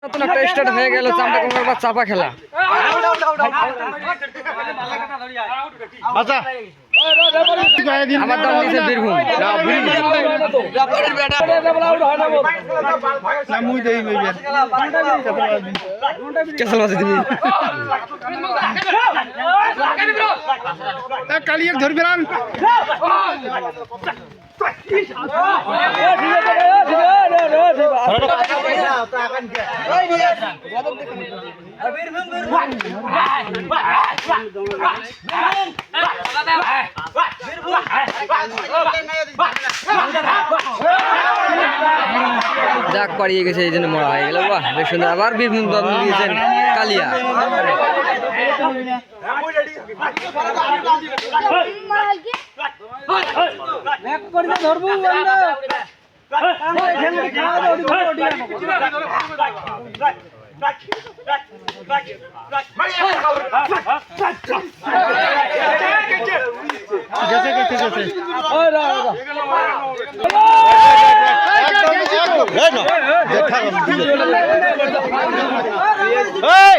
নতুন একটা স্টার্ট হয়ে গেল চামটা কুমার চাপা খেলা। আমার দল নিচে বীরভূম। কালিয়ে ধরবি রান যাক পাড়িয়ে গেছে এই জন্য মরা হয়ে গেল। বাহ বেশ সুন্দর। আবার বীরভূম দল দিয়েছেন কালিয়া।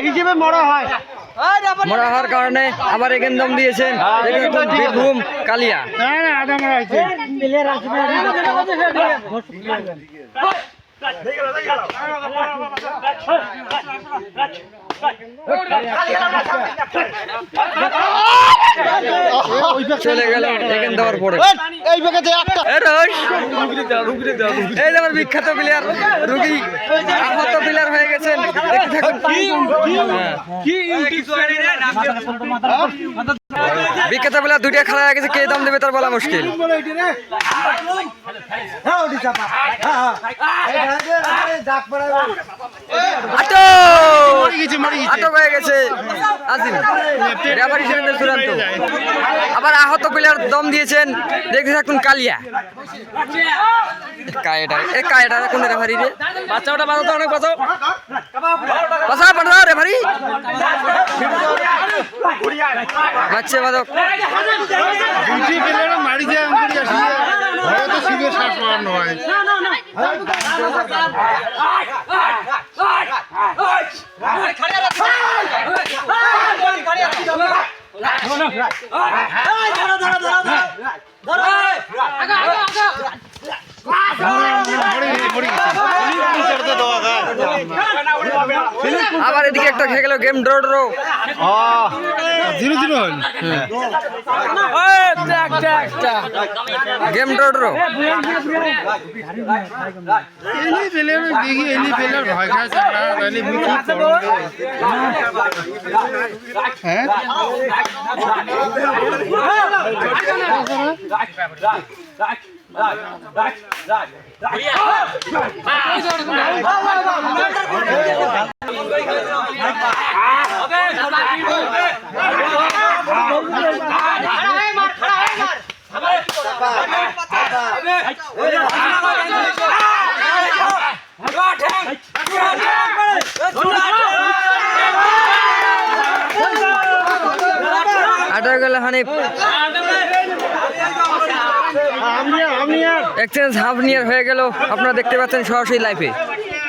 হিসেবে মরা হয়, মরা হওয়ার কারণে আবার এখানে দম দিয়েছেন বীরভূম কালিয়া। চলে গেল এখানে দেওয়ার পরে এই আমার বিখ্যাত প্লেয়ার রুগী আহত প্লেয়ার হয়ে গেছেন। বিখ্যাত প্লেয়ার দুইটা খেলা হয়ে গেছে, কে দাম দেবে তার বলা মুশকিল। আটক হয়ে গেছে আজিম। আবার আহত প্লেয়ার দম দিয়েছেন, দেখতে থাকুন কালিয়া। কায়েটার কোন রেফারি রে? বাচ্চা ওটা বাজাও, অনেক বাজাও বাজাও বাজাও রেফারি বাচ্চা বাজাও। মারি যায় হয়তো শিবের শ্বাস মারানো হয়। আবার এদিকে একটা খেয়ে গেল, গেম ড্র 0-0 হল। গেম ড্র দেখি এলি পেলার ভয় খাচ্ছে হ্যাঁ আটক গেল হানিফ। এক্সচেঞ্জ হাফ নিয়ার হয়ে গেল, আপনারা দেখতে পাচ্ছেন সরাসরি লাইভে।